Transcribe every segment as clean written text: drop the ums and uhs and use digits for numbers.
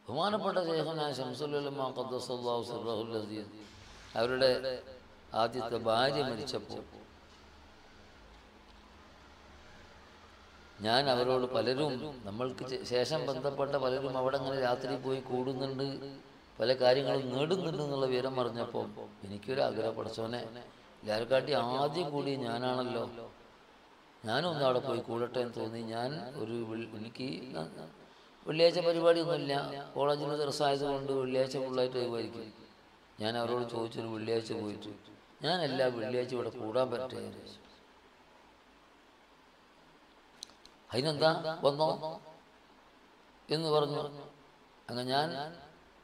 ബഹുമാനപ്പെട്ട ശൈഖുനാ ശംസുൽ ഉലമാ ഖദ്ദസല്ലാഹു സിർറഹുൽ അസീസ് അവരുടെ ആദ്യത്തെ ഭാര്യ മരിച്ചപ്പോൾ ഞാൻ അവരോട് പലരും നമ്മൾക്ക് ശേഷം ബന്ധപ്പെട്ട പലരും അവിടെ അങ്ങനെ രാത്രി പോയി കൂടുന്നുണ്ട്, പല കാര്യങ്ങളും നേടുന്നുണ്ട് എന്നുള്ള വിവരം അറിഞ്ഞപ്പോൾ എനിക്കൊരു ആഗ്രഹം, പഠിച്ചോനെ എല്ലാവരെക്കാട്ടി ആദ്യം കൂടി ഞാനാണല്ലോ, ഞാനും ഒന്ന് അവിടെ പോയി കൂടട്ടെ എന്ന് തോന്നി. ഞാൻ എനിക്ക് വെള്ളിയാഴ്ച പരിപാടിയൊന്നുമില്ല, കോളേജിൽ ദിവസമായതുകൊണ്ട് വെള്ളിയാഴ്ച ഫുള്ളായിട്ട് ഒഴിവായിരിക്കും. ഞാൻ അവരോട് ചോദിച്ചൊരു വെള്ളിയാഴ്ച പോയിട്ട് ഞാൻ എല്ലാ വെള്ളിയാഴ്ച ഇവിടെ കൂടാൻ പറ്റേ, അതിനെന്താ വന്നോ എന്ന് പറഞ്ഞു. അങ്ങനെ ഞാൻ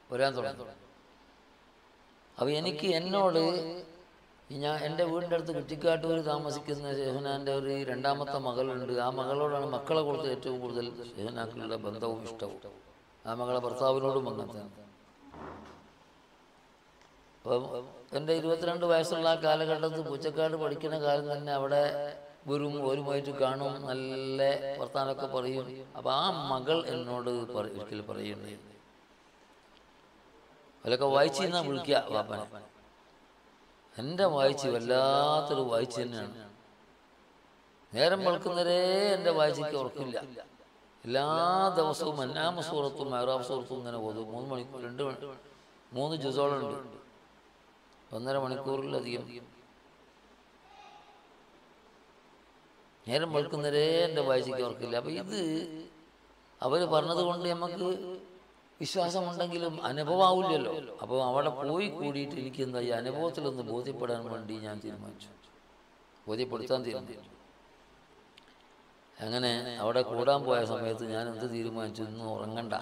വരാൻ തുടങ്ങി. അപ്പോൾ എനിക്ക് എന്നോട് എൻ്റെ വീടിൻ്റെ അടുത്ത് കുറ്റിക്കാട്ടൂർ താമസിക്കുന്ന ശൈഖുനാൻ്റെ ഒരു രണ്ടാമത്തെ മകളുണ്ട്. ആ മകളോടാണ്, മക്കളെ കൊടുത്ത് ഏറ്റവും കൂടുതൽ ശൈഖുനാക്കുള്ള ബന്ധവും ഇഷ്ടവും. ആ മകളെ ഭർത്താവിനോടും അങ്ങനത്തെ. അപ്പം എൻ്റെ 22 വയസ്സുള്ള ആ കാലഘട്ടത്തിൽ പൂച്ചക്കാട് പഠിക്കുന്ന കാലം തന്നെ അവിടെ വരും, ഒരുമായിട്ട് കാണും, നല്ല വർത്താനമൊക്കെ പറയും. അപ്പം ആ മകൾ എന്നോട് ഒരിക്കൽ പറയുന്നേ, അതിലൊക്കെ വായിച്ചെന്നാ വിളിക്കുക വാപ്പനെ. എൻ്റെ വായിച്ച് വല്ലാത്തൊരു വായിച്ച് തന്നെയാണ്. നേരം വെളുക്കുന്നവരെ എൻ്റെ വായിച്ചയ്ക്ക് ഉറക്കില്ല. എല്ലാ ദിവസവും അന്നാമ സൂറത്തും മെഹ്റാബ് സൂറത്തും ഇങ്ങനെ ഓതും. 3 മണിക്കൂർ 3 ജുസോളുണ്ട്, 1.5 മണിക്കൂറിലധികം. നേരം വെളുക്കുന്നവരെ എൻ്റെ വായിച്ചയ്ക്ക് ഉറക്കില്ല. അപ്പം ഇത് അവർ പറഞ്ഞത് കൊണ്ട് നമുക്ക് വിശ്വാസമുണ്ടെങ്കിലും അനുഭവമാവില്ലല്ലോ. അപ്പോൾ അവിടെ പോയി കൂടിയിട്ട് എനിക്ക് എന്താ ഈ അനുഭവത്തിലൊന്ന് ബോധ്യപ്പെടാൻ വേണ്ടി ഞാൻ തീരുമാനിച്ചു, ബോധ്യപ്പെടുത്താൻ തീരുമാനിച്ചു. അങ്ങനെ അവിടെ കൂടാൻ പോയ സമയത്ത് ഞാൻ എന്ത് തീരുമാനിച്ചു, ഇന്ന് ഉറങ്ങണ്ട,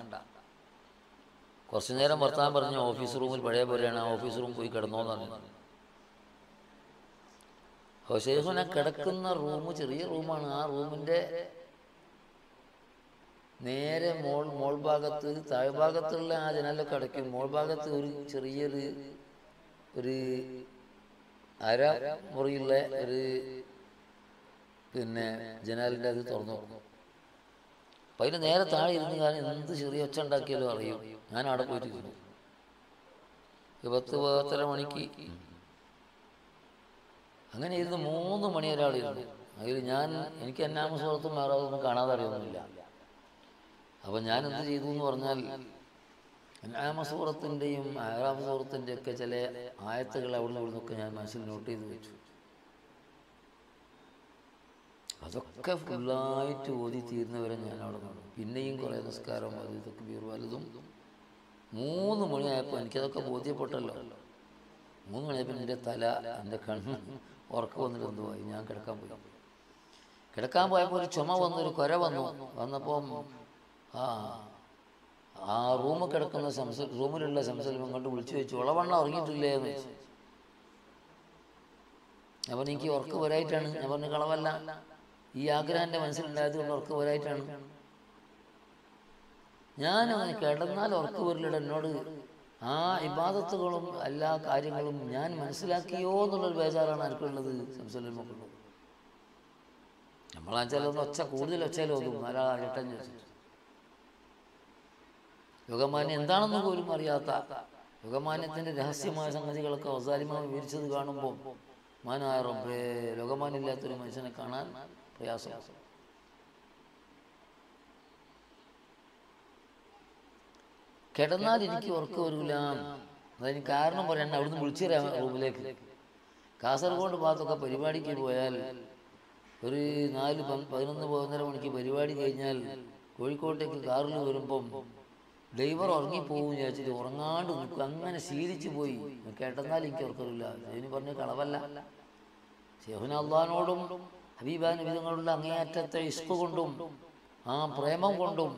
കുറച്ചു നേരം വർത്താനം പറഞ്ഞ് ഓഫീസ് റൂമിൽ പഴയ പോലെയാണ്, ആ ഓഫീസ് റൂം പോയി കിടന്നോന്ന് പറഞ്ഞു. ശൈഖുന കിടക്കുന്ന റൂം ചെറിയ റൂമാണ്. ആ റൂമിൻ്റെ നേരെ മോൾ ഭാഗത്ത്, താഴ്ഭാഗത്തുള്ള ആ ജനലൊക്കെ അടയ്ക്കും, മോൾ ഭാഗത്ത് ഒരു ചെറിയൊരു അര മുറിയുള്ള പിന്നെ ജനാലിൻ്റെ അത് തുറന്നു നോക്കും. അപ്പം അതിന് നേരെ താഴെ ഇരുന്ന് ഞാൻ എന്ത് ചെറിയ ഒച്ച ഉണ്ടാക്കിയാലും അറിയും. ഞാൻ അവിടെ പോയിട്ട് ഇരുന്നു. 10-10:30 മണിക്ക് അങ്ങനെ ഇരുന്ന് 3 മണി ഒരാൾ ഇരുന്നു. അതിൽ എനിക്ക് അന്നാമ സുഹൃത്തും വേറൊന്നും കാണാതെ അറിയൊന്നുമില്ല. അപ്പം ഞാൻ എന്ത് ചെയ്തു എന്ന് പറഞ്ഞാൽ, അന്നാമ സൂറത്തിൻ്റെയും മെഹ്റാബ് സൂറത്തിൻ്റെ ഒക്കെ ചില ആയത്തുകൾ അവിടെ നിന്നൊക്കെ ഞാൻ മനസ്സിൽ നോട്ട് ചെയ്ത് വെച്ചു. അതൊക്കെ ഫുള്ളായിട്ട് ഓതി തീർന്നവരെ ഞാൻ അവിടെ നിന്നു. പിന്നെയും കുറേ നിസ്കാരം അത് ഇതൊക്കെ വലുതും. 3 മണിയായപ്പോൾ എനിക്കതൊക്കെ ബോധ്യപ്പെട്ടല്ലോ. 3 മണിയായപ്പോൾ എൻ്റെ തല, എൻ്റെ കണ്ണ് ഉറക്കം വന്നിട്ട് എന്തുവായി. ഞാൻ കിടക്കാൻ പോയപ്പോൾ ഒരു ചുമ വന്നു, ഒരു കുര വന്നപ്പം ആ റൂമിൽ കിടക്കുന്ന റൂമിലുള്ള ശംസലിനെ കൊണ്ട് വിളിച്ചു വെച്ചു, ഉളവണ്ണ ഉറങ്ങിയിട്ടില്ലേ എന്ന് വെച്ചു. അപ്പം എനിക്ക് ഉറക്കം വരായിട്ടാണ്. ഞാൻ പറഞ്ഞു കളവല്ല, ഈ ആഗ്രഹം എൻ്റെ മനസ്സിലുണ്ടായത് കൊണ്ട് ഉറക്കം വരായിട്ടാണ്. ഞാനങ്ങനെ കിടന്നാൽ ഉറക്കം വരില്ല. എന്നോട് ആ ഇബാദത്തുകളും എല്ലാ കാര്യങ്ങളും ഞാൻ മനസ്സിലാക്കിയോ എന്നുള്ളൊരു ബേജാറാണ് ആർക്കുള്ളത്, ശംസലിനുള്ളത്. നമ്മളാച്ചാലൊന്ന് കൂടുതൽ ഒച്ചയിലോ ഒന്നും ചോദിച്ചിട്ട് യോഗമാന്യം എന്താണെന്ന് പോലും അറിയാത്ത, യോഗമാന്യത്തിൻ്റെ രഹസ്യമായ സംഗതികളൊക്കെ വസാലിമാവ് വിവരിച്ചത് കാണുമ്പോൾ മാനായ റബ്ബേ, യോഗമാനില്ലാത്തൊരു മനുഷ്യനെ കാണാൻ പ്രയാസം. കിടന്നാൽ എനിക്ക് ഉറക്കം വരില്ല. അതിന് കാരണം പറയാൻ അവിടുന്ന് വിളിച്ചു തരാം റൂമിലേക്ക്. കാസർഗോഡ് ഭാഗത്തൊക്കെ പരിപാടിക്ക് പോയാൽ ഒരു 4-11 മണിക്ക് പരിപാടി കഴിഞ്ഞാൽ കോഴിക്കോട്ടേക്ക് കാറിൽ വരുമ്പം ഡ്രൈവർ ഉറങ്ങിപ്പോകും വിചാരിച്ചിട്ട് ഉറങ്ങാണ്ട് നിൽക്കും. അങ്ങനെ ശീലിച്ചു പോയി. കിടന്നാൽ എനിക്ക് ഉറക്കമില്ല. അതിന് പറഞ്ഞ കളവല്ല. ശൈഖുനാ അല്ലാഹുവിനോടും ഹബീബാ നബിതങ്ങളുള്ള അങ്ങേയറ്റത്തെ ഇഷ്ക് കൊണ്ടും ആ പ്രേമം കൊണ്ടും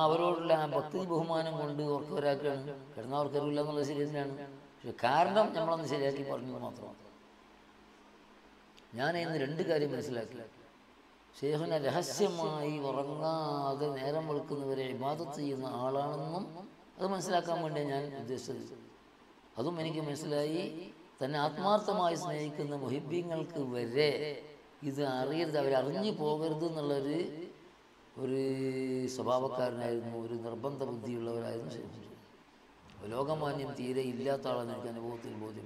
അവരോടുള്ള ആ ഭക്തി ബഹുമാനം കൊണ്ട് ഉറക്കവരാക്കുകയാണ്. കിടന്നാൽ ഉറക്കമില്ല എന്നുള്ളത് ശരി തന്നെയാണ്. പക്ഷെ കാരണം നമ്മളൊന്ന് ശരിയാക്കി പറഞ്ഞു മാത്രം. ഞാൻ ഇന്ന് 2 കാര്യം മനസ്സിലാക്കി. ശൈഖുന രഹസ്യമായി ഉറങ്ങാതെ നേരം വെളുക്കുന്നവരെ ഇബാദത്ത് ചെയ്യുന്ന ആളാണെന്നും അത് മനസ്സിലാക്കാൻ വേണ്ടിയാണ് ഞാൻ ഉദ്ദേശിച്ചത്. അതും എനിക്ക് മനസ്സിലായി. തന്നെ ആത്മാർത്ഥമായി സ്നേഹിക്കുന്ന മുഹിബ്ബീങ്ങൾക്ക് വരെ ഇത് അറിയരുത്, അവരറിഞ്ഞു പോകരുത് എന്നുള്ളൊരു ഒരു സ്വഭാവക്കാരനായിരുന്നു, ഒരു നിർബന്ധ ബുദ്ധിയുള്ളവരായിരുന്നു ശൈഖുൽ ഇസ്ലാം. ലോകമാന്യം തീരെ ഇല്ലാത്ത ആളെന്ന് എനിക്ക് അനുഭവത്തിൽ ബോധ്യപ്പെട്ടു.